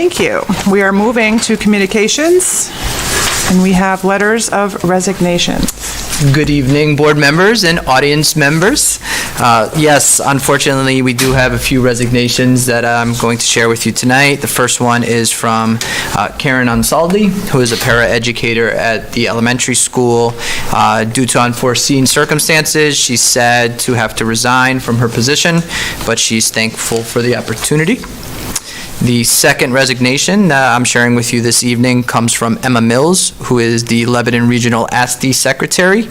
Thank you. We are moving to communications, and we have letters of resignation. Good evening, board members and audience members. Yes, unfortunately, we do have a few resignations that I'm going to share with you tonight. The first one is from Karen Ansaldi, who is a paraeducator at the elementary school. Due to unforeseen circumstances, she's sad to have to resign from her position, but she's thankful for the opportunity. The second resignation that I'm sharing with you this evening comes from Emma Mills, who is the Lebanon Regional ASTI Secretary.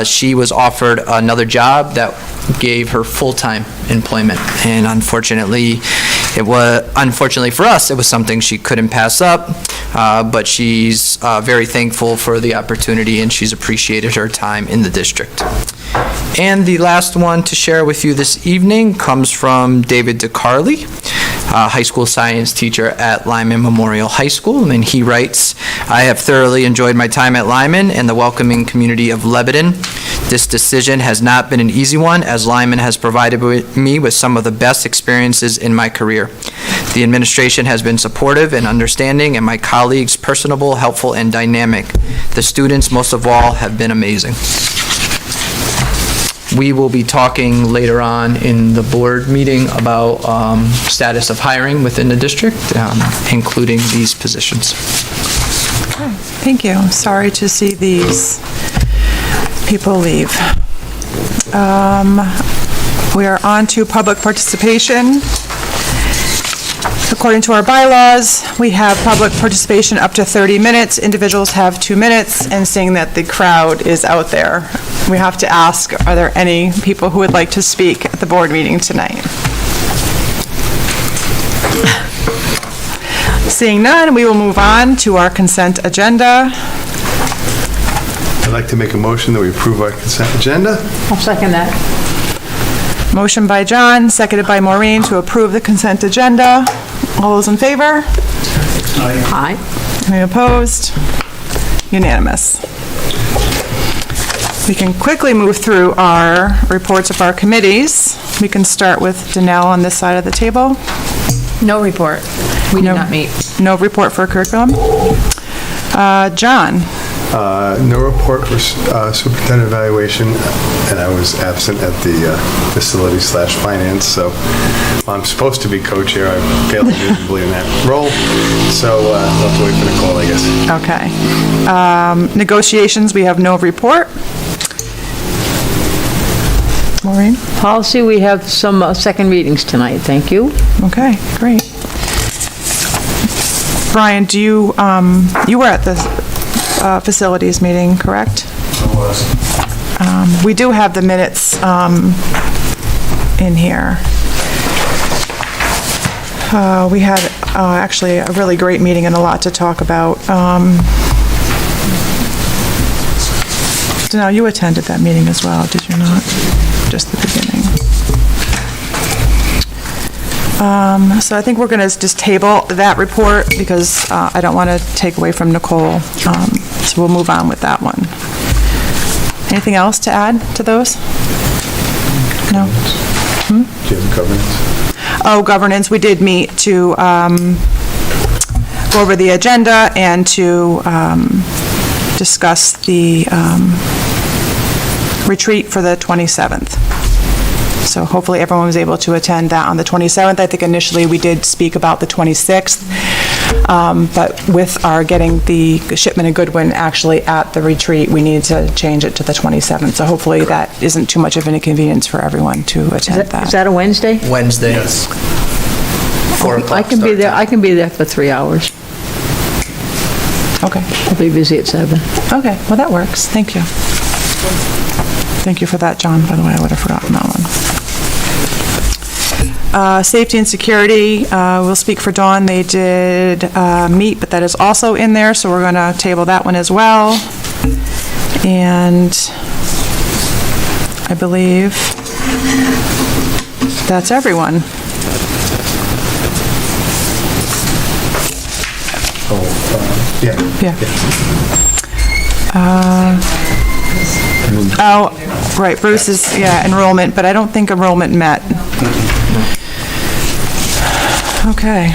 She was offered another job that gave her full-time employment, and unfortunately for us, it was something she couldn't pass up, but she's very thankful for the opportunity, and she's appreciated her time in the district. And the last one to share with you this evening comes from David DeCarli, high school science teacher at Lyman Memorial High School, and he writes, "I have thoroughly enjoyed my time at Lyman and the welcoming community of Lebanon. This decision has not been an easy one, as Lyman has provided me with some of the best experiences in my career. The administration has been supportive and understanding, and my colleagues personable, helpful, and dynamic. The students, most of all, have been amazing." We will be talking later on in the board meeting about status of hiring within the district, including these positions. Okay, thank you. I'm sorry to see these people leave. We are on to public participation. According to our bylaws, we have public participation up to 30 minutes. Individuals have 2 minutes, and seeing that the crowd is out there, we have to ask, are there any people who would like to speak at the board meeting tonight? Seeing none, we will move on to our consent agenda. I'd like to make a motion that we approve our consent agenda. I'll second that. Motion by John, seconded by Maureen to approve the consent agenda. All those in favor? Aye. Any opposed? Unanimous. We can quickly move through our reports of our committees. We can start with Danelle on this side of the table. No report. We did not meet. No report for curriculum. John? No report for superintendent evaluation, and I was absent at the facility/finance, so I'm supposed to be co-chair. I failed miserably in that role, so I'll have to wait for Nicole, I guess. Okay. Negotiations, we have no report. Maureen? Policy, we have some second readings tonight. Thank you. Okay, great. Brian, do you, you were at the facilities meeting, correct? I was. We do have the minutes in here. We had actually a really great meeting and a lot to talk about. Danelle, you attended that meeting as well, did you not? Just the beginning. So I think we're going to just table that report because I don't want to take away from Nicole. So we'll move on with that one. Anything else to add to those? No? Do you have governance? Oh, governance. We did meet to go over the agenda and to discuss the retreat for the 27th. So hopefully everyone was able to attend that on the 27th. I think initially we did speak about the 26th, but with our getting the shipment of Goodwin actually at the retreat, we need to change it to the 27th. So hopefully that isn't too much of an inconvenience for everyone to attend that. Is that a Wednesday? Wednesday. Yes. 4 o'clock I can be start there. time. I can be there for 3 hours. Okay. I'll be busy at 7. Okay, well, that works. Thank you. Thank you for that, John, by the way. I would have forgotten that one. Safety and security, we'll speak for Dawn. They did meet, but that is also in there, so we're going to table that one as well. And I believe that's everyone. Yeah. Oh, right, Bruce is, enrollment, but I don't think enrollment met. Okay.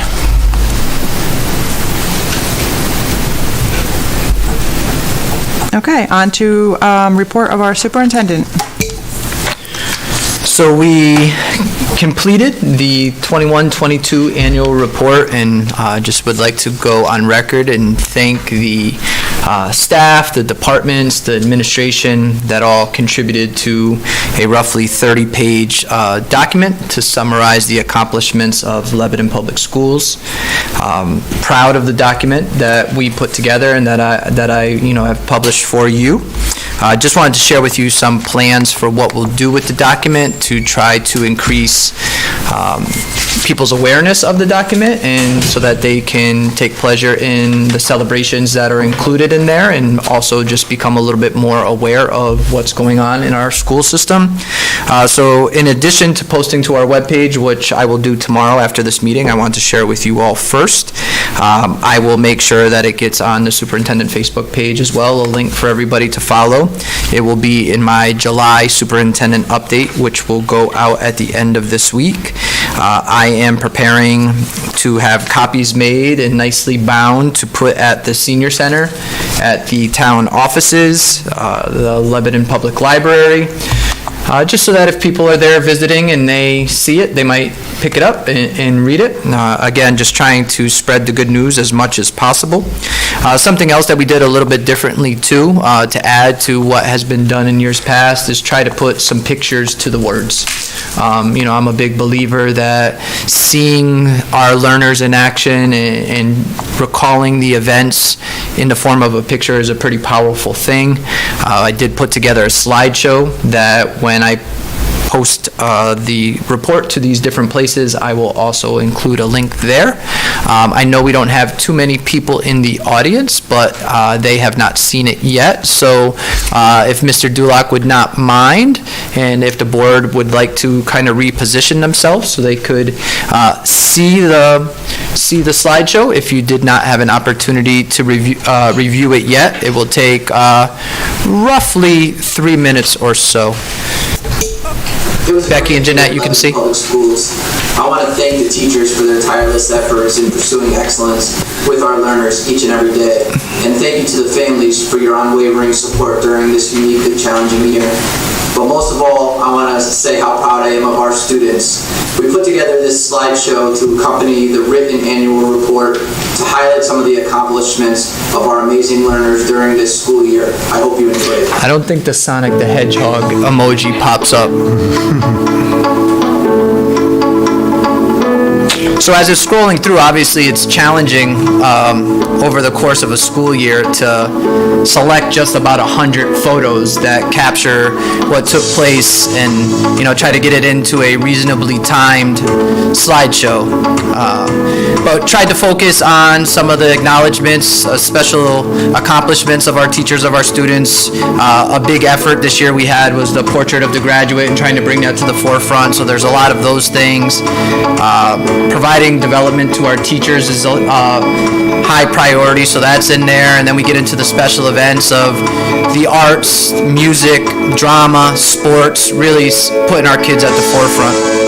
Okay, on to report of our superintendent. So we completed the 21-22 annual report, and just would like to go on record and thank the staff, the departments, the administration that all contributed to a roughly 30-page document to summarize the accomplishments of Lebanon Public Schools. Proud of the document that we put together and that I have published for you. Just wanted to share with you some plans for what we'll do with the document to try to increase people's awareness of the document, and so that they can take pleasure in the celebrations that are included in there, and also just become a little bit more aware of what's going on in our school system. So in addition to posting to our webpage, which I will do tomorrow after this meeting, I want to share with you all first. I will make sure that it gets on the superintendent Facebook page as well, a link for everybody to follow. It will be in my July superintendent update, which will go out at the end of this week. I am preparing to have copies made and nicely bound to put at the senior center, at the town offices, the Lebanon Public Library, just so that if people are there visiting and they see it, they might pick it up and read it. Again, just trying to spread the good news as much as possible. Something else that we did a little bit differently too, to add to what has been done in years past, is try to put some pictures to the words. I'm a big believer that seeing our learners in action and recalling the events in the form of a picture is a pretty powerful thing. I did put together a slideshow that when I post the report to these different places, I will also include a link there. I know we don't have too many people in the audience, but they have not seen it yet. So if Mr. Dulac would not mind, and if the board would like to kind of reposition themselves so they could see the slideshow, if you did not have an opportunity to review it yet, it will take roughly 3 minutes or so. Becky and Jeanette, you can see. Public schools. I want to thank the teachers for their tireless efforts in pursuing excellence with our learners each and every day. And thank you to the families for your unwavering support during this uniquely challenging year. But most of all, I want to say how proud I am of our students. We put together this slideshow to accompany the written annual report to highlight some of the accomplishments of our amazing learners during this school year. I hope you enjoy it. I don't think the Sonic the Hedgehog emoji pops up. So as it's scrolling through, obviously it's challenging over the course of a school year to select just about 100 photos that capture what took place and, try to get it into a reasonably timed slideshow. But tried to focus on some of the acknowledgments, special accomplishments of our teachers, of our students. A big effort this year we had was the portrait of the graduate and trying to bring that to the forefront. So there's a lot of those things. Providing development to our teachers is a high priority, so that's in there. And then we get into the special events of the arts, music, drama, sports, really putting our kids at the forefront.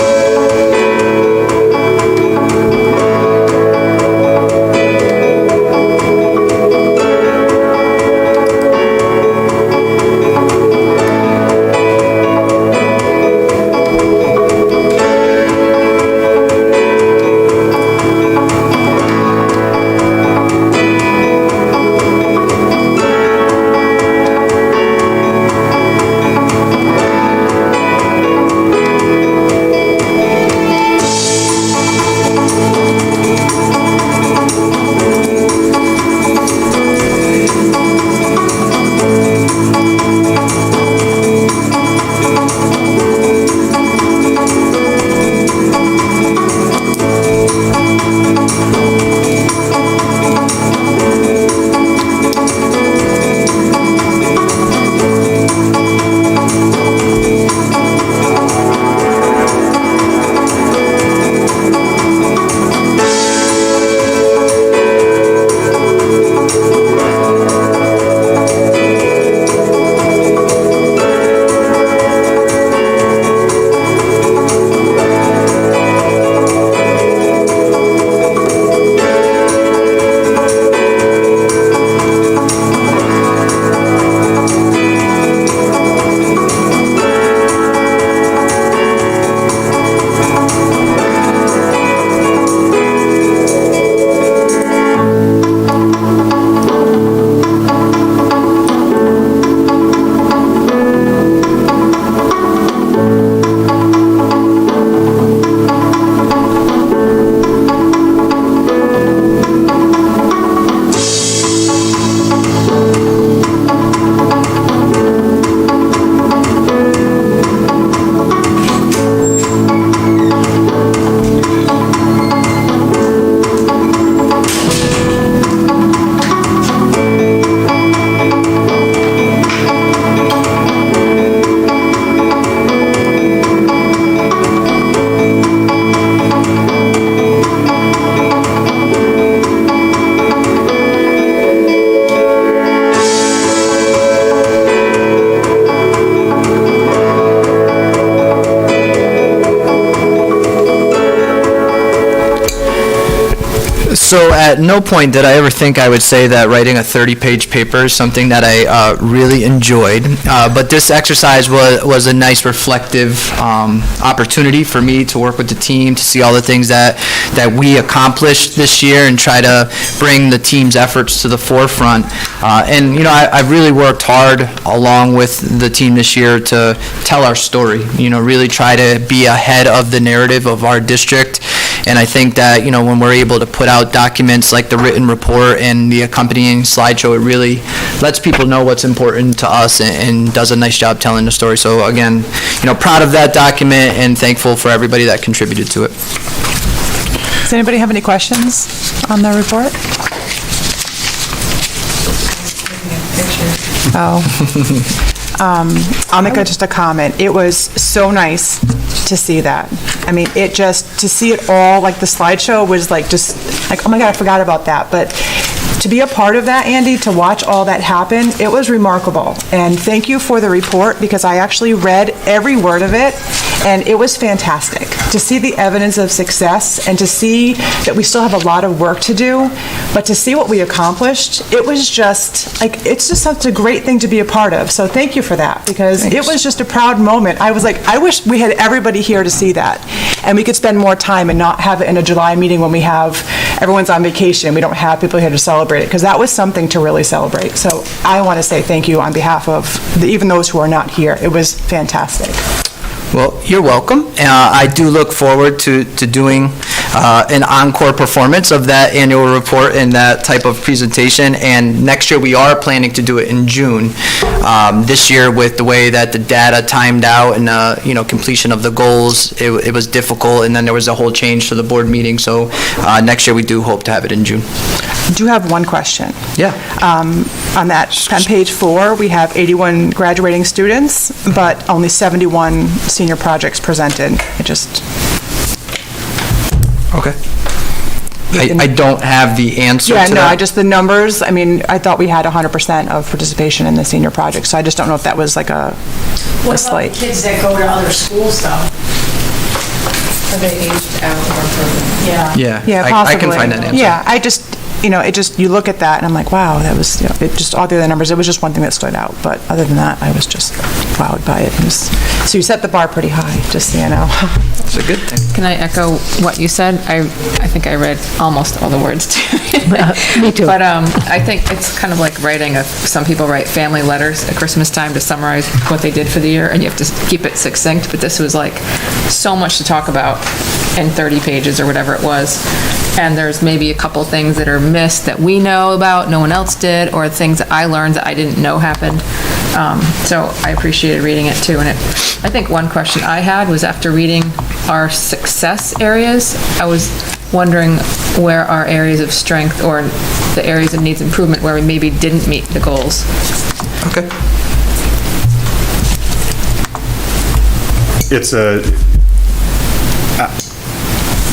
So at no point did I ever think I would say that writing a 30-page paper is something that I really enjoyed. But this exercise was a nice reflective opportunity for me to work with the team, to see all the things that we accomplished this year and try to bring the team's efforts to the forefront. And, I've really worked hard along with the team this year to tell our story, really try to be ahead of the narrative of our district. And I think that, when we're able to put out documents like the written report and the accompanying slideshow, it really lets people know what's important to us and does a nice job telling the story. So again, proud of that document and thankful for everybody that contributed to it. Does anybody have any questions on the report? I'll make just a comment. It was so nice to see that. I mean, to see it all, like the slideshow was oh my God, I forgot about that. But to be a part of that, Andy, to watch all that happen, it was remarkable. And thank you for the report, because I actually read every word of it, and it was fantastic. To see the evidence of success and to see that we still have a lot of work to do, but to see what we accomplished, it was just, it's just such a great thing to be a part of. So thank you for that, because it was just a proud moment. I was like, I wish we had everybody here to see that, and we could spend more time and not have it in a July meeting when everyone's on vacation and we don't have people here to celebrate it, because that was something to really celebrate. So I want to say thank you on behalf of even those who are not here. It was fantastic. Well, you're welcome. I do look forward to doing an encore performance of that annual report and that type of presentation. And next year, we are planning to do it in June. This year, with the way that the data timed out and, completion of the goals, it was difficult. And then there was a whole change to the board meeting. So next year, we do hope to have it in June. I do have one question. Yeah. On page 4, we have 81 graduating students, but only 71 senior projects presented. Okay. I don't have the answer to that. The numbers, I thought we had 100% of participation in the senior project, so I just don't know if that was like a What slight. about the kids that go to other schools, though? Are they aged out or, yeah? Yeah, possibly. I can find that answer. Yeah, you look at that and I'm like, wow, that was, it just, all the other numbers, it was just one thing that stood out. But other than that, I was just wowed by it. So you set the bar pretty high, just so you know. It's a good thing. Can I echo what you said? I think I read almost all the words too. Me too. But I think it's kind of like some people write family letters at Christmas time to summarize what they did for the year, and you have to keep it succinct, but this was like so much to talk about in 30 pages or whatever it was. And there's maybe a couple things that are missed that we know about, no one else did, or things that I learned that I didn't know happened. So I appreciated reading it too. And I think one question I had was, after reading our success areas, I was wondering where our areas of strength or the areas of needs improvement where we maybe didn't meet the goals. Okay.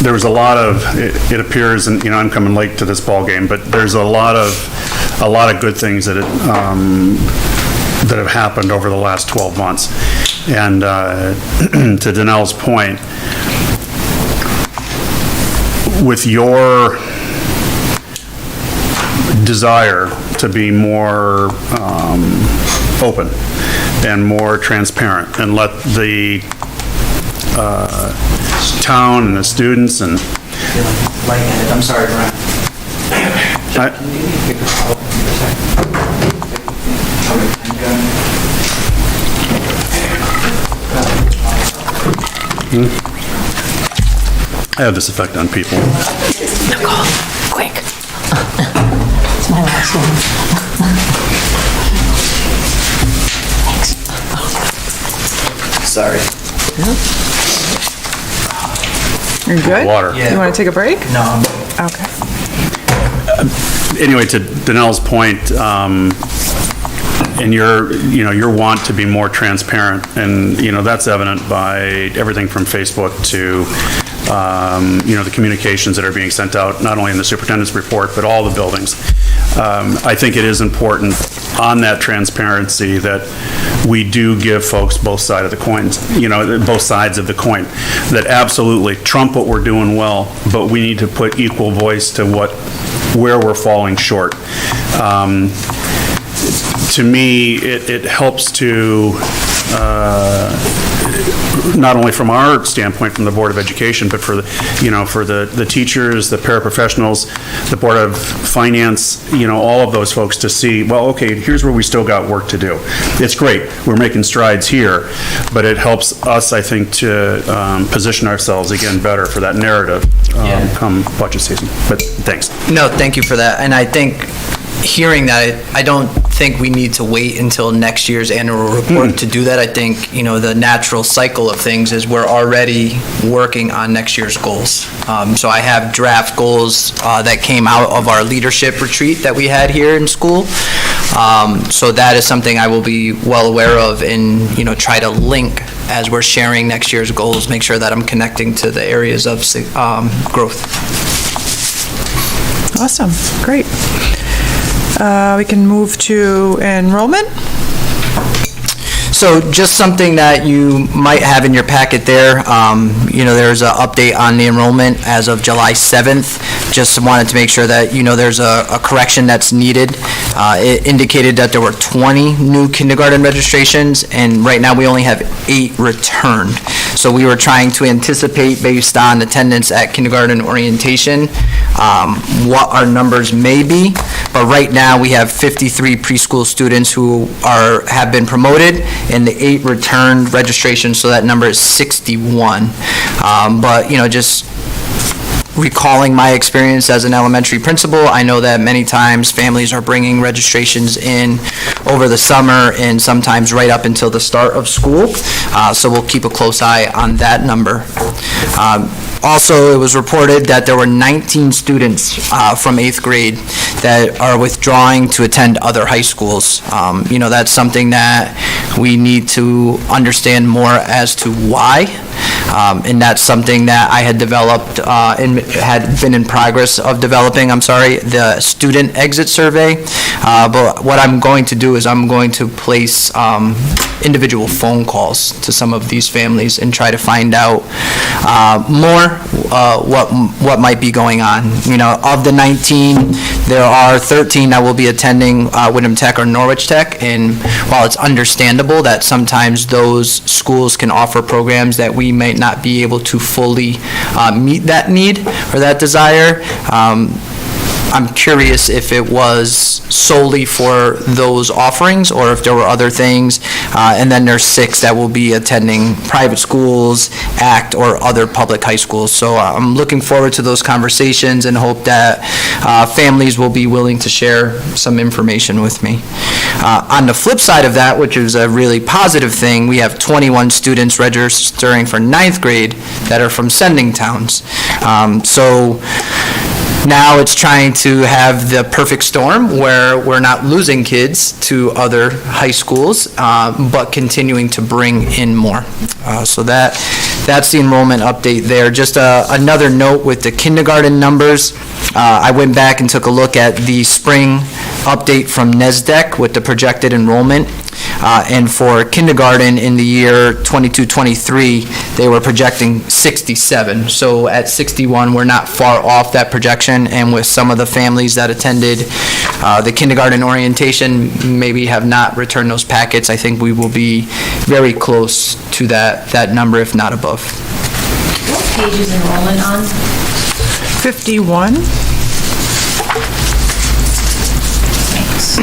There was a lot of, it appears, and I'm coming late to this ball game, but there's a lot of good things that have happened over the last 12 months. And to Danelle's point, with your desire to be more open and more transparent and let the town and the students and Light-handed. I'm sorry, Brian. I have this effect on people. Nicole, quick. It's my last one. Sorry. You're good? Water. You want to take a break? No, I'm Okay. Anyway, to Danelle's point, and your want to be more transparent, and that's evident by everything from Facebook to the communications that are being sent out, not only in the superintendent's report, but all the buildings. I think it is important on that transparency that we do give folks both sides of the coin, both sides of the coin, that absolutely trump what we're doing well, but we need to put equal voice to where we're falling short. To me, it helps to, not only from our standpoint, from the Board of Education, but for the teachers, the paraprofessionals, the Board of Finance, all of those folks to see, well, okay, here's where we still got work to do. It's great, we're making strides here, but it helps us, I think, to position ourselves again better for that narrative come budget season. But thanks. No, thank you for that. And I think hearing that, I don't think we need to wait until next year's annual report to do that. I think, the natural cycle of things is we're already working on next year's goals. So I have draft goals that came out of our leadership retreat that we had here in school. So that is something I will be well aware of and, try to link as we're sharing next year's goals, make sure that I'm connecting to the areas of growth. Awesome, great. We can move to enrollment. So just something that you might have in your packet there, there's an update on the enrollment as of July 7th. Just wanted to make sure that, there's a correction that's needed. It indicated that there were 20 new kindergarten registrations, and right now we only have 8 returned. So we were trying to anticipate, based on attendance at kindergarten orientation, what our numbers may be. But right now, we have 53 preschool students who have been promoted, and the 8 returned registrations, so that number is 61. But, just recalling my experience as an elementary principal, I know that many times families are bringing registrations in over the summer and sometimes right up until the start of school. So we'll keep a close eye on that number. Also, it was reported that there were 19 students from 8th grade that are withdrawing to attend other high schools. That's something that we need to understand more as to why. And that's something that I had developed and had been in progress of developing, the student exit survey. But what I'm going to do is I'm going to place individual phone calls to some of these families and try to find out more what might be going on. Of the 19, there are 13 that will be attending Wyndham Tech or Norwich Tech, and while it's understandable that sometimes those schools can offer programs that we might not be able to fully meet that need or that desire, I'm curious if it was solely for those offerings or if there were other things. And then there's 6 that will be attending private schools, ACT, or other public high schools. So I'm looking forward to those conversations and hope that families will be willing to share some information with me. On the flip side of that, which is a really positive thing, we have 21 students registering for 9th grade that are from sending towns. So now it's trying to have the perfect storm where we're not losing kids to other high schools, but continuing to bring in more. So that's the enrollment update there. Just another note with the kindergarten numbers. I went back and took a look at the spring update from NESDEC with the projected enrollment. And for kindergarten in the year 22-23, they were projecting 67. So at 61, we're not far off that projection. And with some of the families that attended the kindergarten orientation maybe have not returned those packets, I think we will be very close to that number, if not above. What page is enrollment on? 51. Thanks.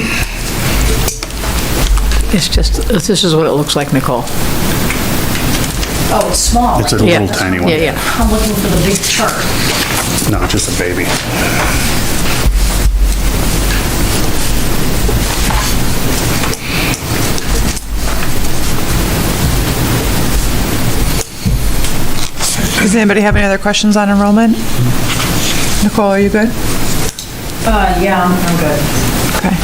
It's just, this is what it looks like, Nicole. Oh, it's small. It's a right? little tiny one. Yeah. I'm looking for the big chart. No, just a baby. Does anybody have any other questions on enrollment? Nicole, are you good? Yeah, I'm good. Okay.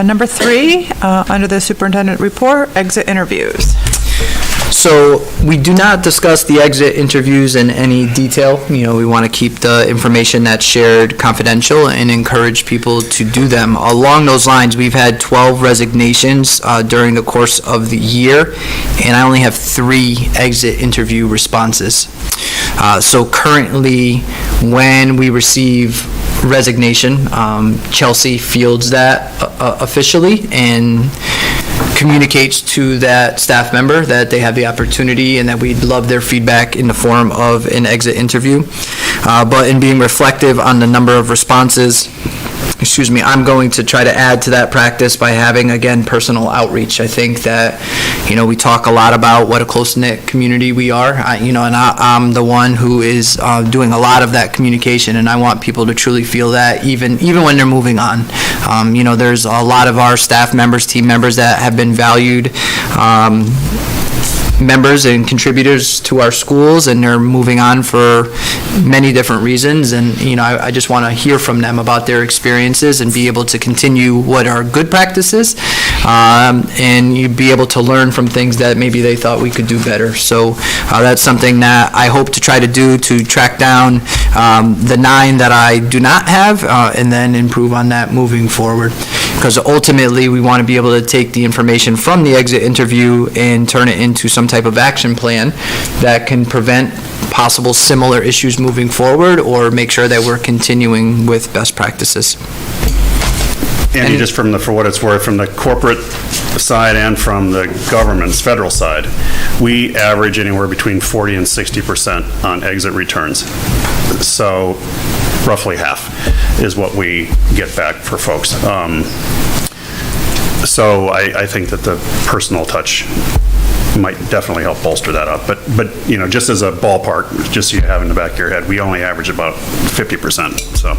Number 3, under the superintendent report, exit interviews. So we do not discuss the exit interviews in any detail. We want to keep the information that's shared confidential and encourage people to do them. Along those lines, we've had 12 resignations during the course of the year, and I only have 3 exit interview responses. So currently, when we receive resignation, Chelsea fields that officially and communicates to that staff member that they have the opportunity and that we'd love their feedback in the form of an exit interview. But in being reflective on the number of responses, I'm going to try to add to that practice by having, again, personal outreach. I think that, we talk a lot about what a close-knit community we are, and I'm the one who is doing a lot of that communication, and I want people to truly feel that even when they're moving on. There's a lot of our staff members, team members that have been valued members and contributors to our schools, and they're moving on for many different reasons, and I just want to hear from them about their experiences and be able to continue what are good practices, and you'd be able to learn from things that maybe they thought we could do better. So that's something that I hope to try to do, to track down the 9 that I do not have, and then improve on that moving forward. Because ultimately, we want to be able to take the information from the exit interview and turn it into some type of action plan that can prevent possible similar issues moving forward, or make sure that we're continuing with best practices. Andy, just for what it's worth, from the corporate side and from the government's federal side, we average anywhere between 40 and 60% on exit returns. So roughly half is what we get back for folks. So I think that the personal touch might definitely help bolster that up. But just as a ballpark, just so you have in the back of your head, we only average about 50%, so.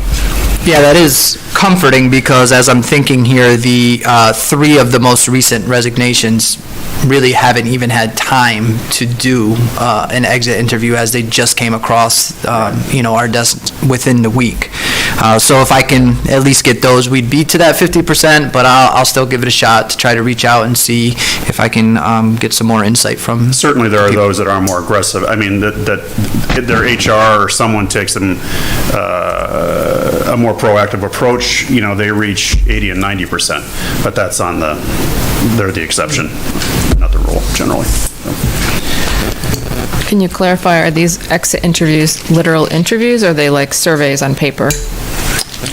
Yeah, that is comforting, because as I'm thinking here, the 3 of the most recent resignations really haven't even had time to do an exit interview, as they just came across, our desk within the week. So if I can at least get those, we'd be to that 50%, but I'll still give it a shot to try to reach out and see if I can get some more insight from. Certainly there are those that are more aggressive. I mean, that their HR or someone takes them a more proactive approach, they reach 80 and 90%, but that's they're the exception, not the rule, generally. Can you clarify, are these exit interviews literal interviews, or are they like surveys on paper?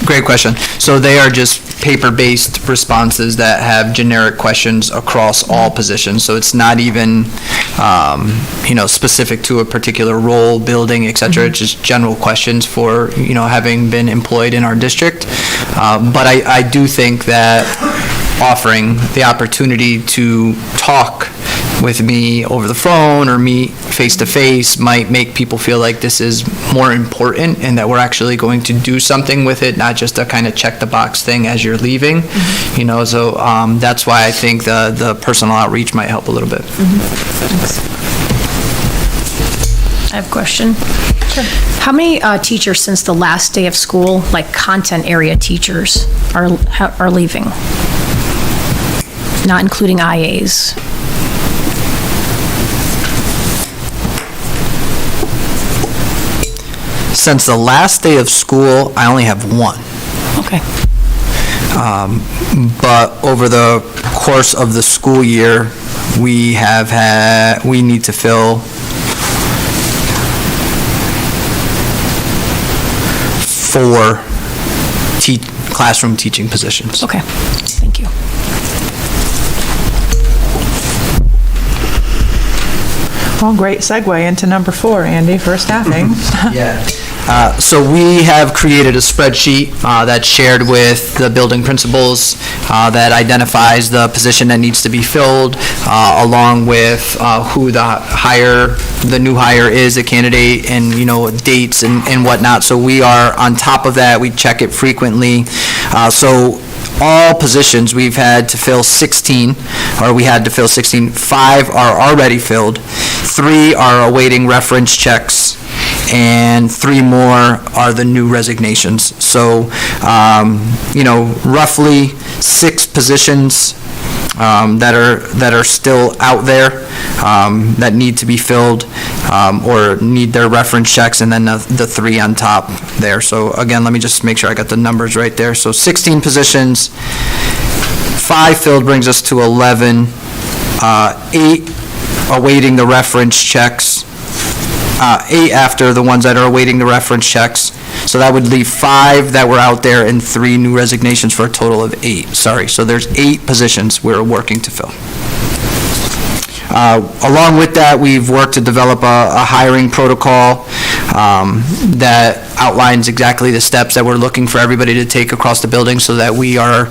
Great question. So they are just paper-based responses that have generic questions across all positions. So it's not even, specific to a particular role, building, et cetera. It's just general questions for, having been employed in our district. But I do think that offering the opportunity to talk with me over the phone or meet face-to-face might make people feel like this is more important and that we're actually going to do something with it, not just a kind of check-the-box thing as you're leaving. So that's why I think the personal outreach might help a little bit. I have a question. Sure. How many teachers since the last day of school, like content area teachers, are leaving? Not including IAs. Since the last day of school, I only have 1. Okay. But over the course of the school year, we need to fill 4 classroom teaching positions. Okay, thank you. Well, great segue into number 4, Andy, for staffing. Yeah. So we have created a spreadsheet that's shared with the building principals that identifies the position that needs to be filled, along with who the new hire is, a candidate, and dates and whatnot. So we are on top of that. We check it frequently. So all positions, we had to fill 16. 5 are already filled. 3 are awaiting reference checks, and 3 more are the new resignations. So, roughly 6 positions that are still out there, that need to be filled, or need their reference checks, and then the 3 on top there. So again, let me just make sure I got the numbers right there. So 16 positions, 5 filled brings us to 11, 8 awaiting the reference checks, 8 after the ones that are awaiting the reference checks. So that would leave 5 that were out there and 3 new resignations for a total of 8. Sorry, so there's 8 positions we're working to fill. Along with that, we've worked to develop a hiring protocol that outlines exactly the steps that we're looking for everybody to take across the building, so that we are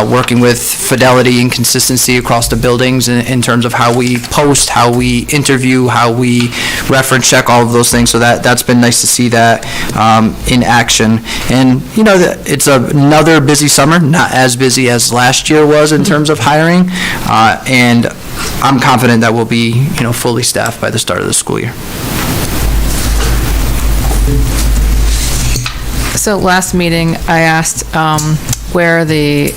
working with fidelity and consistency across the buildings in terms of how we post, how we interview, how we reference check, all of those things. So that's been nice to see that in action. And, you know, it's another busy summer, not as busy as last year was in terms of hiring, and I'm confident that we'll be, you know, fully staffed by the start of the school year. So last meeting, I asked where the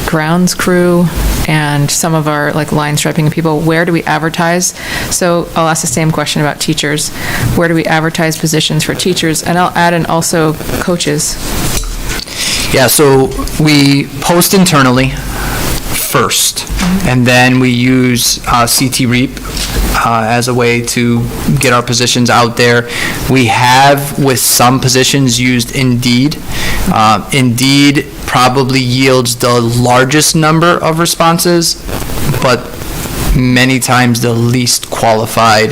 grounds crew and some of our like line striping people, where do we advertise? So I'll ask the same question about teachers. Where do we advertise positions for teachers? And I'll add in also coaches. Yeah, so we post internally first, and then we use CT Reap as a way to get our positions out there. We have, with some positions, used Indeed. Indeed probably yields the largest number of responses, but many times the least qualified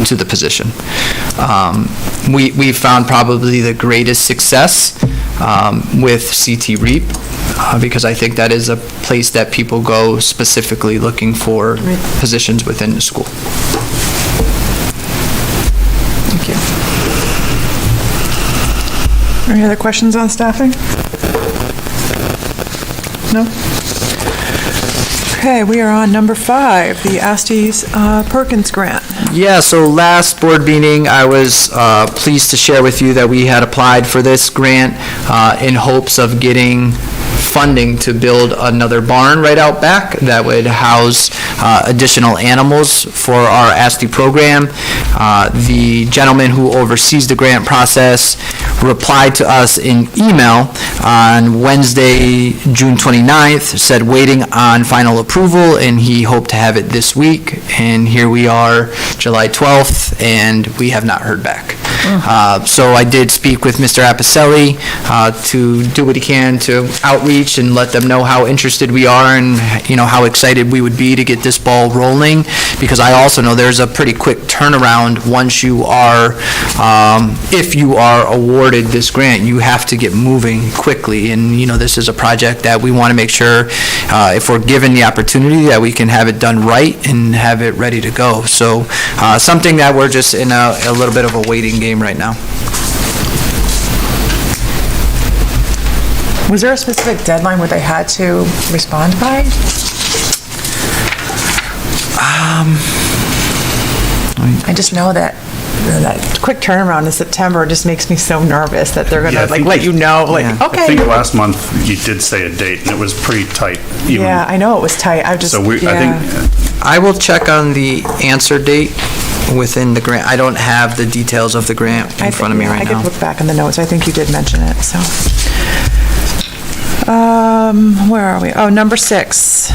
to the position. We found probably the greatest success with CT Reap, because I think that is a place that people go specifically looking for positions within the school. Thank you. Any other questions on staffing? No? Okay, we are on number 5, the Estes Perkins Grant. Yeah, so last board meeting, I was pleased to share with you that we had applied for this grant in hopes of getting funding to build another barn right out back that would house additional animals for our ASTI program. The gentleman who oversees the grant process replied to us in email on Wednesday, June 29th, said waiting on final approval, and he hoped to have it this week. And here we are, July 12th, and we have not heard back. So I did speak with Mr. Apicelli to do what he can to outreach and let them know how interested we are and, you know, how excited we would be to get this ball rolling, because I also know there's a pretty quick turnaround once you are, if you are awarded this grant, you have to get moving quickly. And, you know, this is a project that we want to make sure, if we're given the opportunity, that we can have it done right and have it ready to go. So something that we're just in a little bit of a waiting game right now. Was there a specific deadline where they had to respond by? I just know that quick turnaround in September just makes me so nervous that they're Yeah, I gonna think let you know, like, yeah. okay. I think last month you did say a date, and it was pretty tight. even- Yeah, I know it was tight. I just, So I yeah. think, I will check on the answer date within the grant. I don't have the details of the grant in front of me right I now. could look back in the notes. I think you did mention it, so. Where are we? Oh, number 6,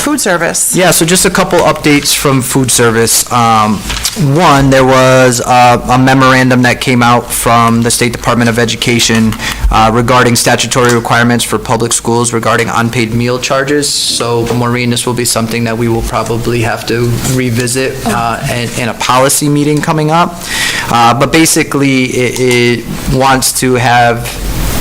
food service. Yeah, so just a couple updates from food service. One, there was a memorandum that came out from the State Department of Education regarding statutory requirements for public schools regarding unpaid meal charges. So, Maureen, this will be something that we will probably have to revisit in a policy meeting coming up. But basically, it wants to have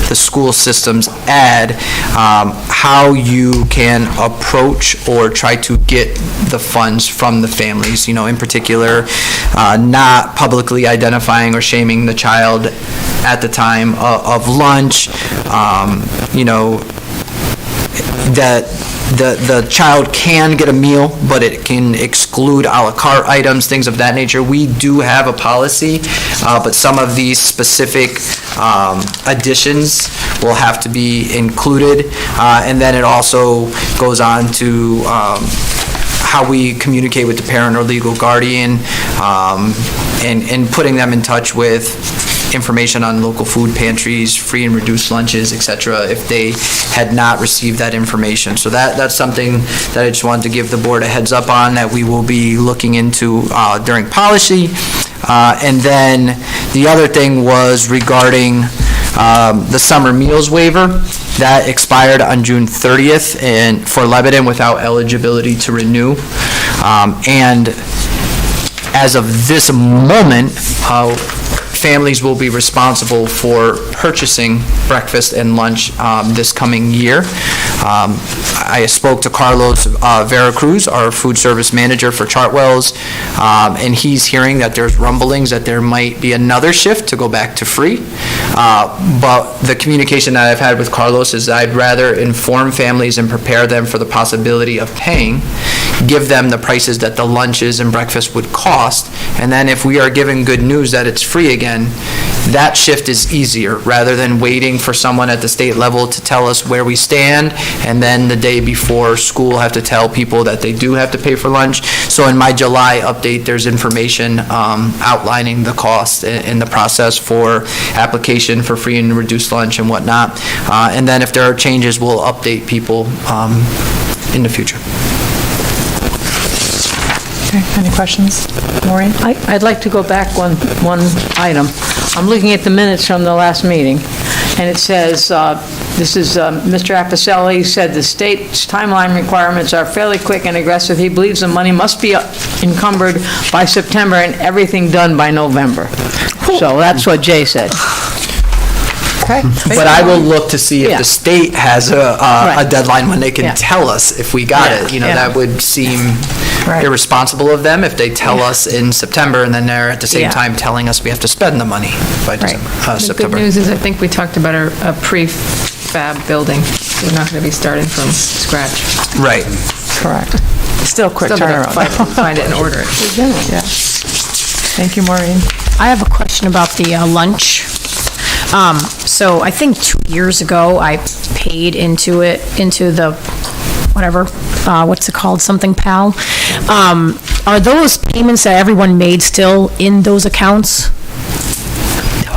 the school systems add how you can approach or try to get the funds from the families, you know, in particular, not publicly identifying or shaming the child at the time of lunch, you know, that the child can get a meal, but it can exclude à la carte items, things of that nature. We do have a policy, but some of these specific additions will have to be included. And then it also goes on to how we communicate with the parent or legal guardian, and putting them in touch with information on local food pantries, free and reduced lunches, et cetera, if they had not received that information. So that's something that I just wanted to give the board a heads up on, that we will be looking into during policy. And then the other thing was regarding the summer meals waiver. That expired on June 30th and for Lebanon without eligibility to renew. And as of this moment, families will be responsible for purchasing breakfast and lunch this coming year. I spoke to Carlos Veracruz, our food service manager for Chartwell's, and he's hearing that there's rumblings that there might be another shift to go back to free. But the communication that I've had with Carlos is I'd rather inform families and prepare them for the possibility of paying, give them the prices that the lunches and breakfast would cost, and then if we are given good news that it's free again, that shift is easier, rather than waiting for someone at the state level to tell us where we stand, and then the day before school have to tell people that they do have to pay for lunch. So in my July update, there's information outlining the cost and the process for application for free and reduced lunch and whatnot. And then if there are changes, we'll update people in the future. Okay, any questions? Maureen? I'd like to go back one item. I'm looking at the minutes from the last meeting, and it says, this is Mr. Appicelli said the state's timeline requirements are fairly quick and aggressive. He believes the money must be encumbered by September and everything done by November. So that's what Jay said. Okay. But I will look to see if Yeah. the state has a Right. deadline when they can Yeah. tell us if we got it. You know, Yeah. that would seem Right. irresponsible of them if they tell us in September and then they're at the same Yeah. time telling us we have to spend the money by December, The good September. news is I think we talked about a prefab building. We're not going to be starting from scratch. Right. Correct. Still quick Still gotta turnaround. find it and order it. Yeah. Thank you, Maureen. I have a question about the lunch. So I think 2 years ago, I paid into the, whatever, what's it called, something PAL. Are those payments that everyone made still in those accounts? They're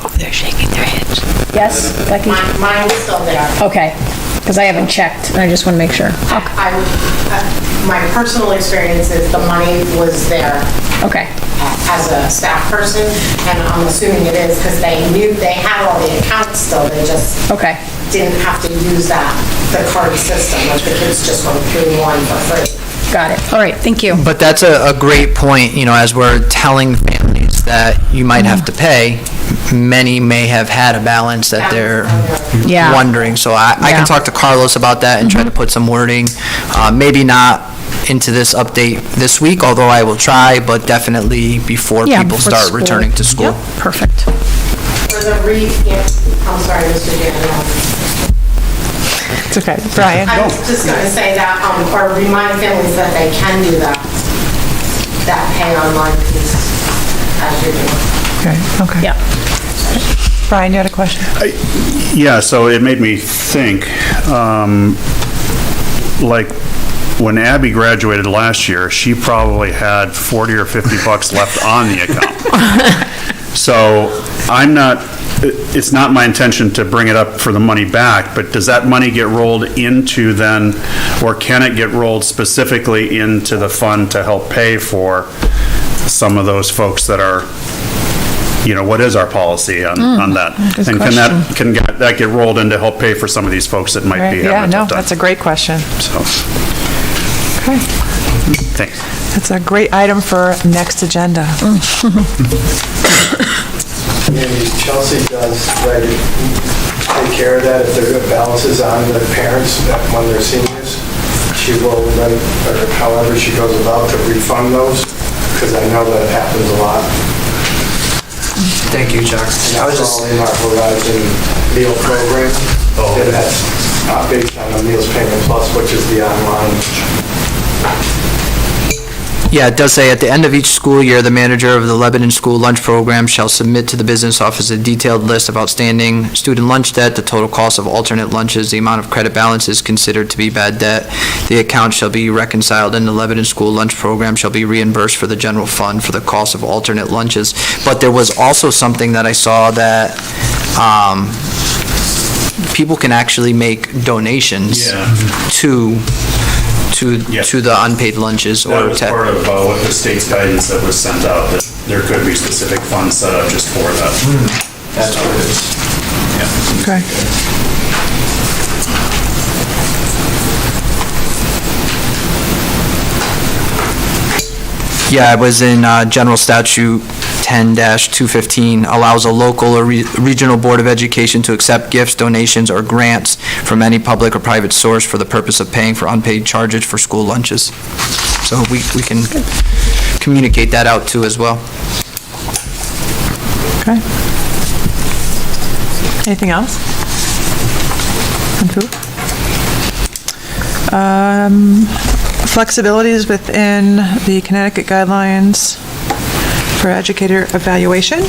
over there shaking their heads. Yes, Becky? Mine's still there. Okay, because I haven't checked, and I just want to make sure. My personal experience is the money was there Okay, as a staff person, and I'm assuming it is because they knew they had all the accounts still, they just okay. didn't have to use the card system, like the kids just went through one for free. Got it. All right, thank you. But that's a great point, you know, as we're telling families that you might have to pay, many may have had a balance that they're Yeah. wondering. So I Yeah. can talk to Carlos about that and try to put some wording, maybe not into this update this week, although I will try, but definitely before Yeah, people before start school. returning to school. Yep, perfect. For the I'm sorry, Mr. Daniel. It's okay. Brian? I was just going to say that, or remind families that they can do that pay online piece as you're doing. Okay. Yeah. Brian, you had a question? Yeah, so it made me think, like, when Abby graduated last year, she probably had 40 or 50 bucks left on the account. So it's not my intention to bring it up for the money back, but does that money get rolled into then, or can it get rolled specifically into the fund to help pay for some of those folks that are, you know, what is our policy on that? good And can that get rolled in to help pay for some of these folks that might be Right, yeah, having a no, tough time? that's a great question. So, Okay. thanks. That's a great item for next agenda. Chelsea does try to take care of that. If there are balances on the parents when they're seniors, she will then, or however she goes about to refund those, because I know that happens a lot. Thank you, Chuck. And that's all in our Horizon meal program. It has based on the Meals Payment Plus, which is the online. Yeah, it does say, at the end of each school year, the manager of the Lebanon School Lunch Program shall submit to the business office a detailed list of outstanding student lunch debt, the total cost of alternate lunches, the amount of credit balances considered to be bad debt. The account shall be reconciled, and the Lebanon School Lunch Program shall be reimbursed for the general fund for the cost of alternate lunches. But there was also something that I saw that people can actually make donations to the unpaid lunches. That or was part of what the state's guidance that was sent out, that there could be specific funds set up just for that. That's what it is. Okay. Yeah, it was in General Statute 10-215, allows a local or regional board of education to accept gifts, donations, or grants from any public or private source for the purpose of paying for unpaid charges for school lunches. So we can communicate that out too as well. Okay. Anything else? On food? Flexibilities within the Connecticut guidelines for educator evaluation.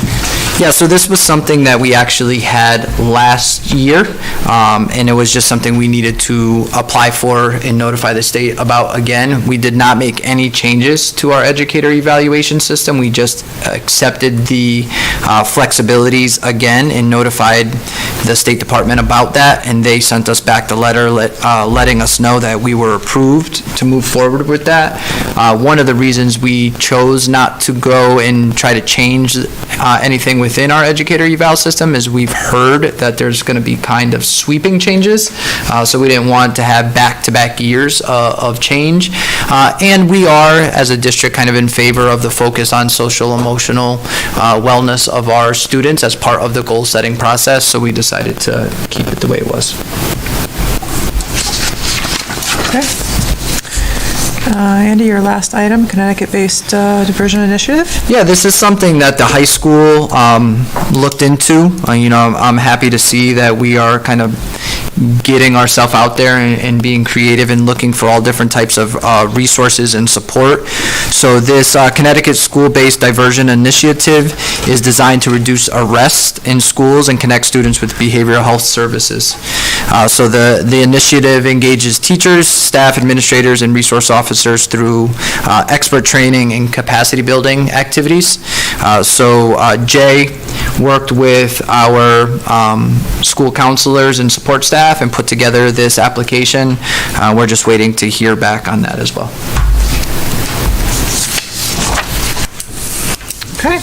Yeah, so this was something that we actually had last year, and it was just something we needed to apply for and notify the state about again. We did not make any changes to our educator evaluation system. We just accepted the flexibilities again and notified the State Department about that, and they sent us back the letter letting us know that we were approved to move forward with that. One of the reasons we chose not to go and try to change anything within our educator eval system is we've heard that there's going to be kind of sweeping changes, so we didn't want to have back-to-back years of change. And we are, as a district, kind of in favor of the focus on social emotional wellness of our students as part of the goal-setting process, so we decided to keep it the way it was. Okay. Andy, your last item, Connecticut-based diversion initiative. Yeah, this is something that the high school looked into. I'm happy to see that we are kind of getting ourselves out there and being creative and looking for all different types of resources and support. So this Connecticut School-Based Diversion Initiative is designed to reduce arrests in schools and connect students with behavioral health services. So the initiative engages teachers, staff, administrators, and resource officers through expert training and capacity building activities. So Jay worked with our school counselors and support staff and put together this application. We're just waiting to hear back on that as well. Okay.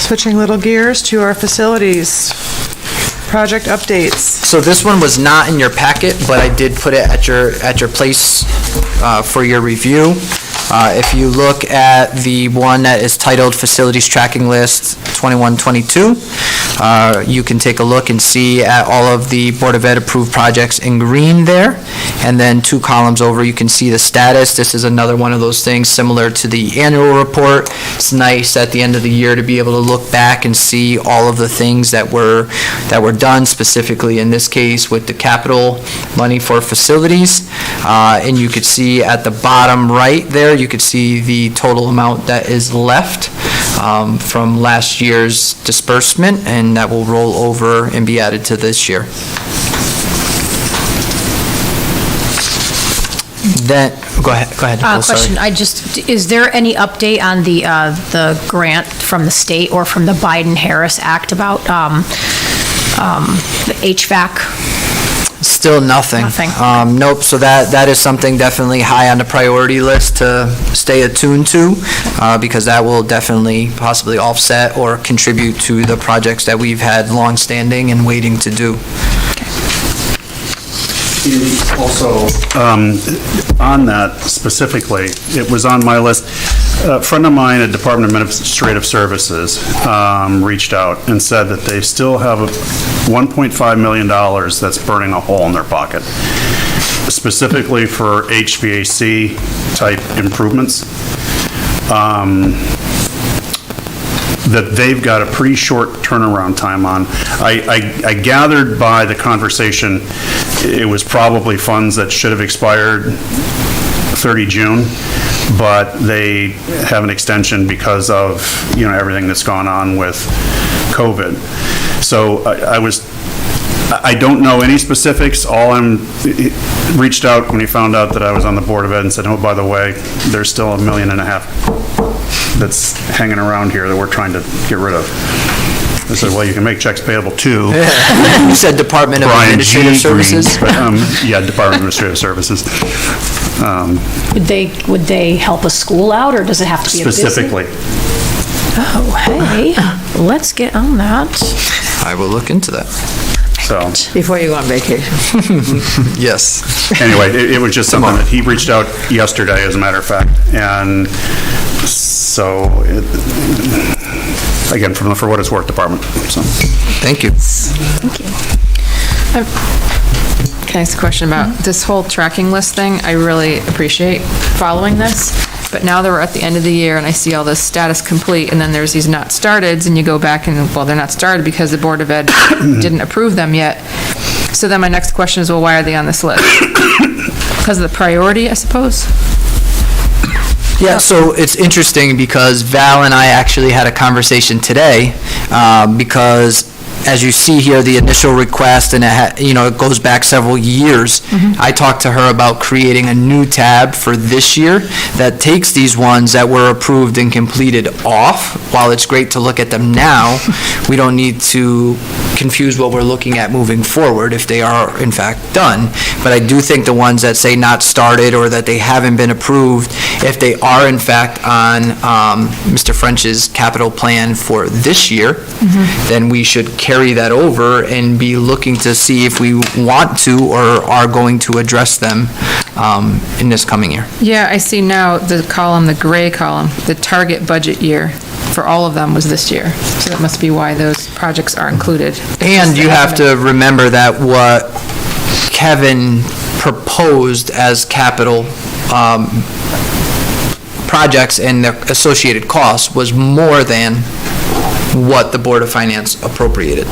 Switching little gears to our facilities. Project updates. So this one was not in your packet, but I did put it at your place for your review. If you look at the one that is titled Facilities Tracking List 2122, you can take a look and see at all of the Board of Ed approved projects in green there. And then 2 columns over, you can see the status. This is another one of those things similar to the annual report. It's nice at the end of the year to be able to look back and see all of the things that were done, specifically in this case with the capital money for facilities. And you could see at the bottom right there, you could see the total amount that is left from last year's disbursement, and that will roll over and be added to this year. Then, go ahead, Nicole, sorry. Question, is there any update on the grant from the state or from the Biden-Harris Act about the HVAC? Still nothing. Nothing. Nope, so that is something definitely high on the priority list to stay attuned to, because that will definitely possibly offset or contribute to the projects that we've had longstanding and waiting to do. Also, on that specifically, it was on my list. A friend of mine at Department of Administrative Services reached out and said that they still have $1.5 million that's burning a hole in their pocket, specifically for HVAC type improvements. that they've got a pretty short turnaround time on. I gathered by the conversation, it was probably funds that should have expired 30 June, but they have an extension because of, everything that's gone on with COVID. So I don't know any specifics. He reached out when he found out that I was on the Board of Ed and said, oh, by the way, there's still $1.5 million that's hanging around here that we're trying to get rid of. I said, well, you can make checks payable too. You said Department of Brian G. Administrative Services? Green, but, yeah, Department of Administrative Services. Would they help a school out, or does it have to be a business? Specifically. Oh, hey, let's get on that. I will look into that. So, Before you go on vacation. Yes. anyway, it was just something that he reached out yesterday, as a matter of fact. And so, again, for what it's worth, department. So. Thank you. Thank you. Can I ask a question about this whole tracking list thing? I really appreciate following this, but now that we're at the end of the year and I see all this status complete, and then there's these not starteds, and you go back and, well, they're not started because the Board of Ed didn't approve them yet. So then my next question is, well, why are they on this list? Because of the priority, I suppose? Yeah, so it's interesting because Val and I actually had a conversation today, because as you see here, the initial request, and it goes back several years. I talked to her about creating a new tab for this year that takes these ones that were approved and completed off. While it's great to look at them now, we don't need to confuse what we're looking at moving forward if they are in fact done. But I do think the ones that say not started or that they haven't been approved, if they are in fact on Mr. French's capital plan for this year, then we should carry that over and be looking to see if we want to or are going to address them in this coming year. Yeah, I see now the column, the gray column, the target budget year for all of them was this year. So that must be why those projects are included. And you have to remember that what Kevin proposed as capital projects and the associated costs was more than what the Board of Finance appropriated.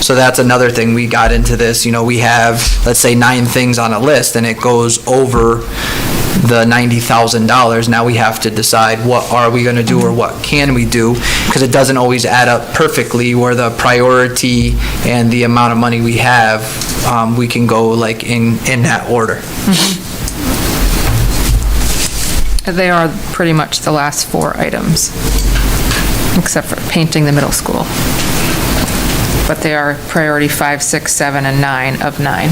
So that's another thing. We got into this, we have, let's say, 9 things on a list, and it goes over the $90,000. Now we have to decide what are we going to do or what can we do, because it doesn't always add up perfectly where the priority and the amount of money we have, we can go like in that order. They are pretty much the last 4 items, except for painting the middle school. But they are priority 5, 6, 7, and 9 of 9.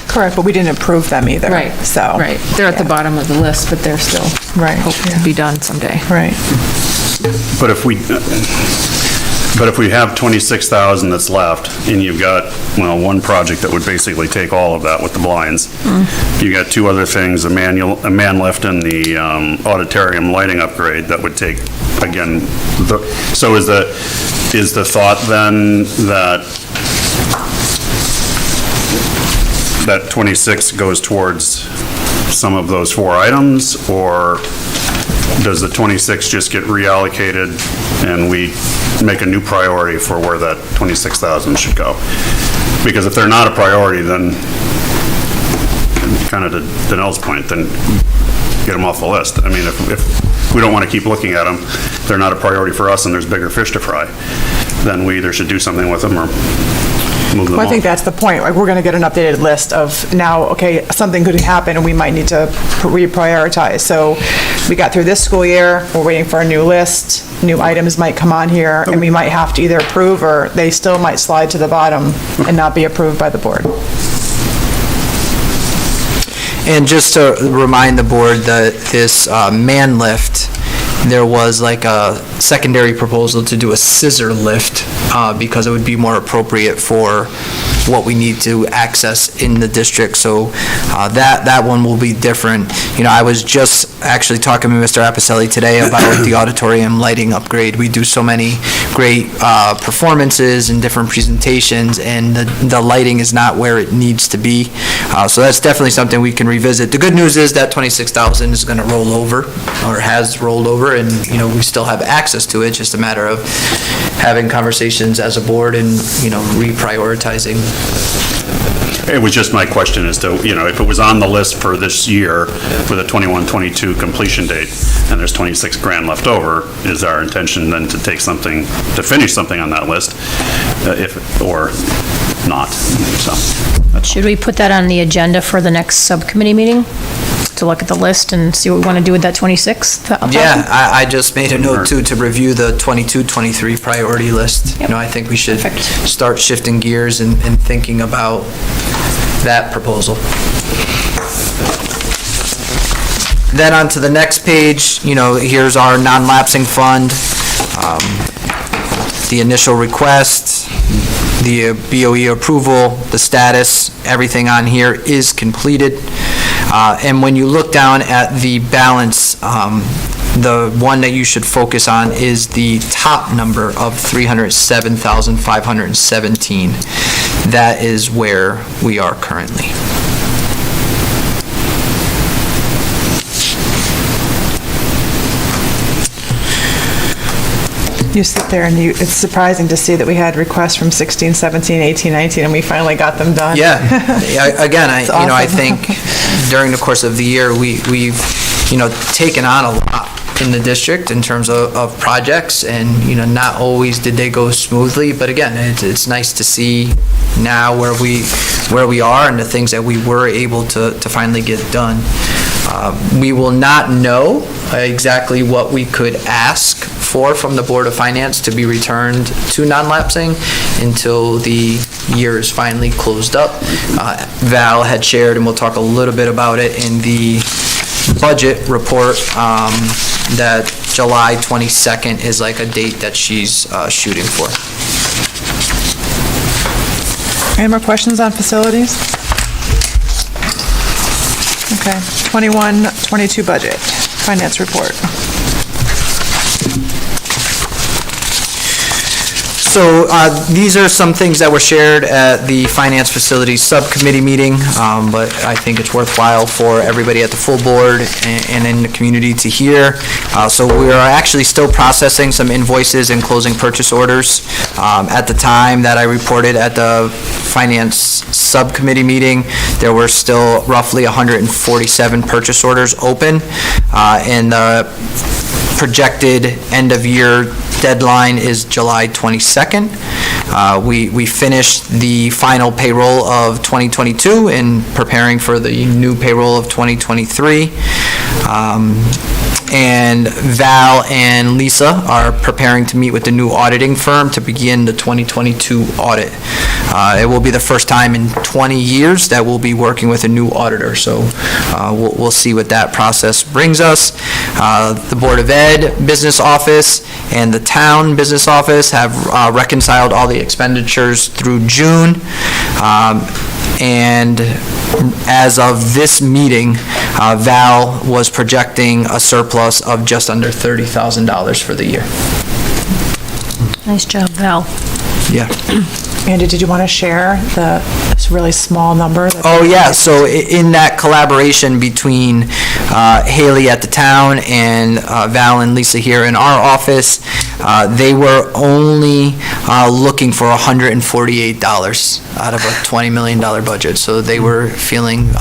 Correct, but we didn't approve them either. Right, So. right. They're at the bottom of the list, but they're still Right, hope to be done someday. Right. But if we have 26,000 that's left, and you've got, one project that would basically take all of that with the blinds. You got 2 other things, a man lift and the auditorium lighting upgrade that would take, again, so is the thought then that 26 goes towards some of those 4 items, or does the 26 just get reallocated and we make a new priority for where that 26,000 should go? Because if they're not a priority, then, kind of to Danelle's point, then get them off the list. I mean, if we don't want to keep looking at them, they're not a priority for us and there's bigger fish to fry, then we either should do something with them or move them Well, I think on. that's the point. Like, we're going to get an updated list of now, okay, something could happen and we might need to reprioritize. So we got through this school year, we're waiting for a new list, new items might come on here, and we might have to either approve or they still might slide to the bottom and not be approved by the board. And just to remind the board that this man lift, there was like a secondary proposal to do a scissor lift because it would be more appropriate for what we need to access in the district. So that one will be different. I was just actually talking to Mr. Apicelli today about the auditorium lighting upgrade. We do so many great performances and different presentations, and the lighting is not where it needs to be. So that's definitely something we can revisit. The good news is that $26,000 is going to roll over, or has rolled over, and, we still have access to it, just a matter of having conversations as a board and, reprioritizing. It was just my question as to, if it was on the list for this year with a 21-22 completion date, and there's 26 grand left over, is our intention then to take something, to finish something on that list, or not? So. Should we put that on the agenda for the next subcommittee meeting? To look at the list and see what we want to do with that 26th? Yeah, I just made a note too, to review the 22-23 priority list. Yep. I think we should Perfect. start shifting gears and thinking about that proposal. Then on to the next page, here's our non-lapsing fund, the initial request, the BOE approval, the status, everything on here is completed. And when you look down at the balance, the one that you should focus on is the top number of $307,517. That is where we are currently. You sit there and it's surprising to see that we had requests from 16, 17, 18, 19, and we finally got them done. Yeah. Again, I awesome. think during the course of the year, we've taken on a lot in the district in terms of projects, and, not always did they go smoothly, but again, it's nice to see now where we are and the things that we were able to finally get done. We will not know exactly what we could ask for from the Board of Finance to be returned to non-lapsing until the year is finally closed up. Val had shared, and we'll talk a little bit about it in the budget report, that July 22nd is like a date that she's shooting for. Any more questions on facilities? Okay, 21-22 budget, finance report. So these are some things that were shared at the Finance Facilities Subcommittee meeting, but I think it's worthwhile for everybody at the full board and in the community to hear. So we are actually still processing some invoices and closing purchase orders. At the time that I reported at the Finance Subcommittee meeting, there were still roughly 147 purchase orders open, and the projected end-of-year deadline is July 22nd. We finished the final payroll of 2022 and preparing for the new payroll of 2023. And Val and Lisa are preparing to meet with the new auditing firm to begin the 2022 audit. It will be the first time in 20 years that we'll be working with a new auditor, so we'll see what that process brings us. The Board of Ed Business Office and the Town Business Office have reconciled all the expenditures through June. And as of this meeting, Val was projecting a surplus of just under $30,000 for the year. Nice job, Val. Yeah. Andy, did you want to share this really small number? Oh, yeah, so in that collaboration between Haley at the town and Val and Lisa here in our office, they were only looking for $148 out of a $20 million budget. So they were feeling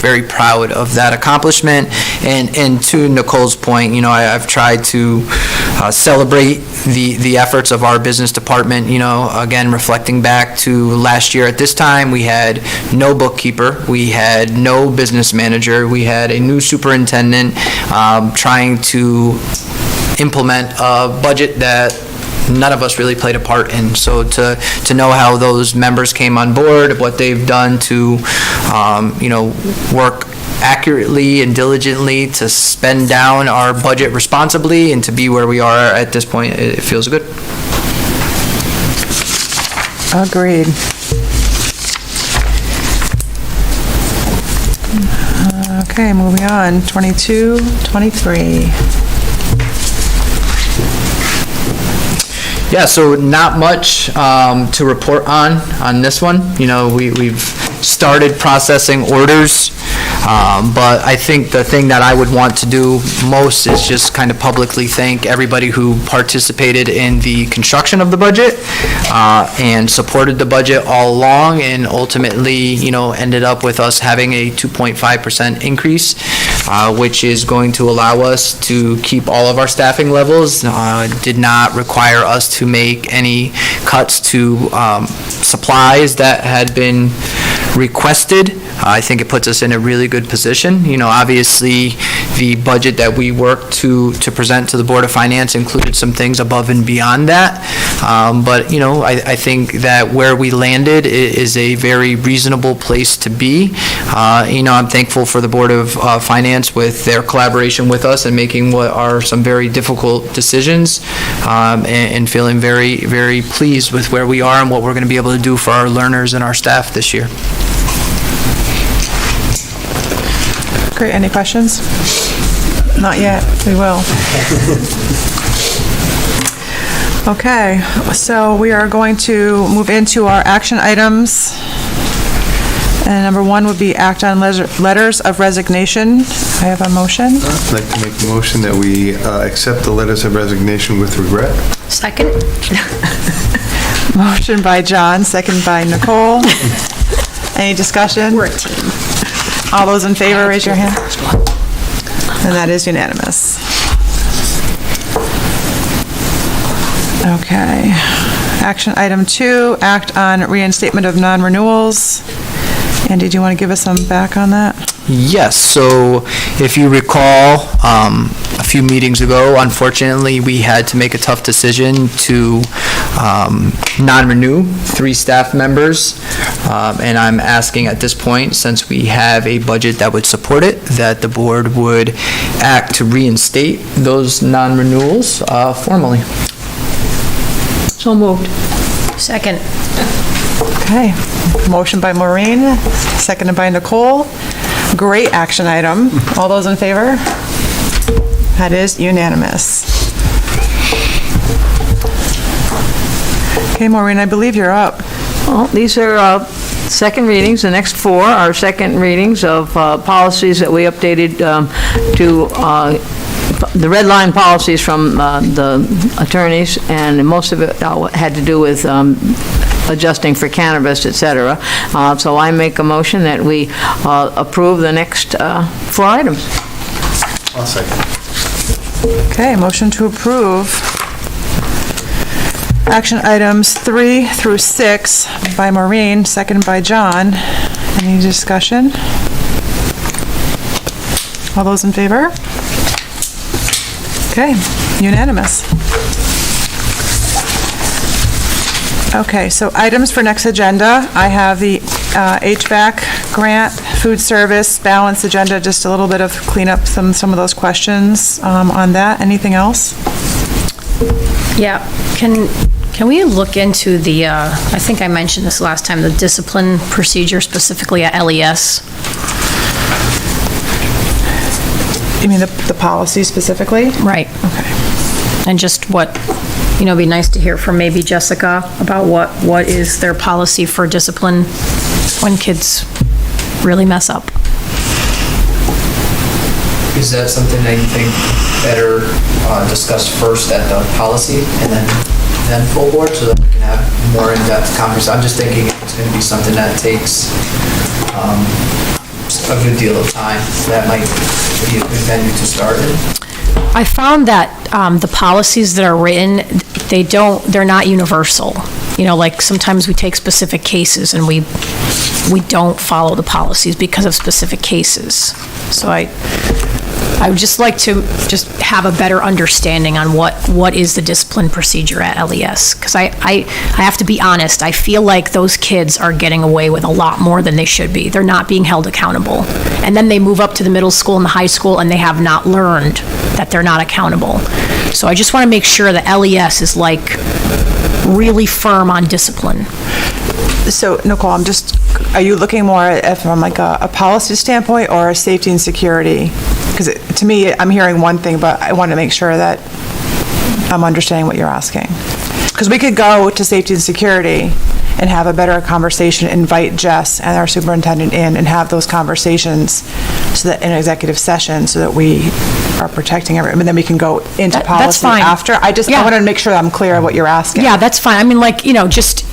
very proud of that accomplishment. And to Nicole's point, I've tried to celebrate the efforts of our business department, again, reflecting back to last year at this time, we had no bookkeeper, we had no business manager, we had a new superintendent trying to implement a budget that none of us really played a part in. So to know how those members came on board, what they've done to, work accurately and diligently to spend down our budget responsibly and to be where we are at this point, it feels good. Agreed. Okay, moving on, 22, 23. Yeah, so not much to report on this one. You know, we've started processing orders, but I think the thing that I would want to do most is just kind of publicly thank everybody who participated in the construction of the budget and supported the budget all along, and ultimately, you know, ended up with us having a 2.5% increase, which is going to allow us to keep all of our staffing levels. Did not require us to make any cuts to supplies that had been requested. I think it puts us in a really good position. You know, obviously, the budget that we worked to present to the Board of Finance included some things above and beyond that. But, you know, I think that where we landed is a very reasonable place to be. You know, I'm thankful for the Board of Finance with their collaboration with us and making what are some very difficult decisions, and feeling very, very pleased with where we are and what we're going to be able to do for our learners and our staff this year. Great, any questions? Not yet, we will. Okay, so we are going to move into our action items. And number one would be act on letters of resignation. I have a motion. I'd like to make a motion that we accept the letters of resignation with regret. Second? Motion by John, second by Nicole. Any discussion? We're a team. All those in favor, raise your hand. And that is unanimous. Okay. Action item 2, act on reinstatement of non-renewals. Andy, do you want to give us some back on that? Yes, so if you recall, a few meetings ago, unfortunately, we had to make a tough decision to non-renew 3 staff members, and I'm asking at this point, since we have a budget that would support it, that the board would act to reinstate those non-renewals formally. So moved. Second. Okay. Motion by Maureen, seconded by Nicole. Great action item. All those in favor? That is unanimous. Okay, Maureen, I believe you're up. Well, these are second readings. The next 4 are second readings of policies that we updated to the red line policies from the attorneys, and most of it had to do with adjusting for cannabis, et cetera. So I make a motion that we approve the next 4 items. I'll second. Okay, motion to approve action items 3 through 6 by Maureen, seconded by John. Any discussion? All those in favor? Okay, unanimous. Okay, so items for next agenda, I have the HVAC grant, food service, balance agenda, just a little bit of cleanup, some of those questions on that. Anything else? Yeah, can we look into the, I think I mentioned this last time, the discipline procedure specifically at LES? You mean the policy specifically? Right. Okay. And just what, you know, it'd be nice to hear from maybe Jessica about what is their policy for discipline when kids really mess up. Is that something that you think better discussed first at the policy and then full board, so that we can have more in-depth conversation? I'm just thinking it's going to be something that takes a good deal of time. That might be a good venue to start in. I found that the policies that are written, they're not universal. You know, like sometimes we take specific cases and we don't follow the policies because of specific cases. So I would just like to just have a better understanding on what is the discipline procedure at LES. Because I have to be honest, I feel like those kids are getting away with a lot more than they should be. They're not being held accountable. And then they move up to the middle school and the high school and they have not learned that they're not accountable. So I just want to make sure that LES is like really firm on discipline. So, Nicole, are you looking more at from like a policy standpoint or a safety and security? Because to me, I'm hearing one thing, but I want to make sure that I'm understanding what you're asking. Because we could go to safety and security and have a better conversation, invite Jess and our superintendent in and have those conversations so that in an executive session, so that we are protecting everyone, and then we can go into That's policy fine. after. I Yeah. want to make sure that I'm clear on what you're asking. Yeah, that's fine. I mean, like, just,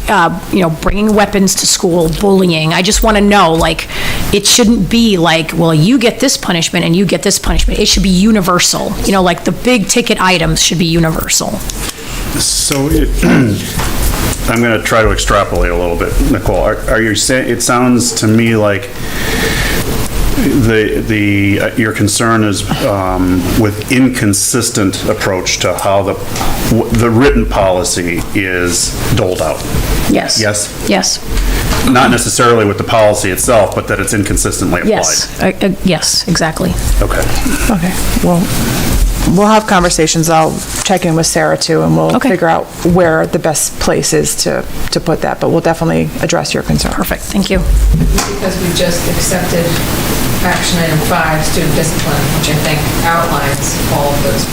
bringing weapons to school, bullying. I just want to know, like, it shouldn't be like, well, you get this punishment and you get this punishment. It should be universal. Like the big ticket items should be universal. So I'm going to try to extrapolate a little bit, Nicole. Are you saying, it sounds to me like your concern is with inconsistent approach to how the written policy is doled out. Yes. Yes? Yes. Not necessarily with the policy itself, but that it's inconsistently applied. Yes. Yes, exactly. Okay. Okay, well, we'll have conversations. I'll check in with Sarah too, and we'll Okay. figure out where the best place is to put that, but we'll definitely address your concern. Perfect. Thank you. Because we just accepted action item 5, student discipline, which I think outlines all of those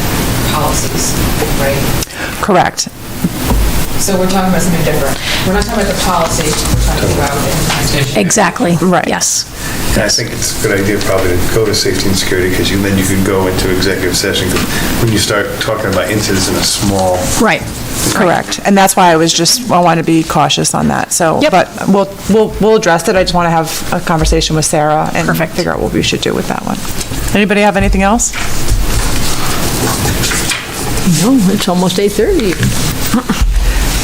policies, right? Correct. So we're talking about something different. We're not talking about the policy, we're talking about the implementation. Exactly. Right. Yes. And I think it's a good idea probably to go to safety and security, because then you can go into executive session. 'Cause when you start talking about incidents in a small, Right. Correct. And that's why I want to be cautious on that. So, Yep. but we'll address it. I just want to have a conversation with Sarah and Perfect. figure out what we should do with that one. Anybody have anything else? No, it's almost 8:30.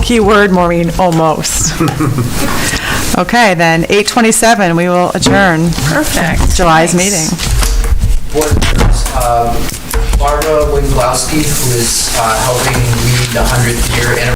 Key word, Maureen, almost. Okay, then 8:27, we will adjourn. Perfect. July's Nice. meeting. Board members, Barbara Winglowski, who is helping lead the 100th year anniversary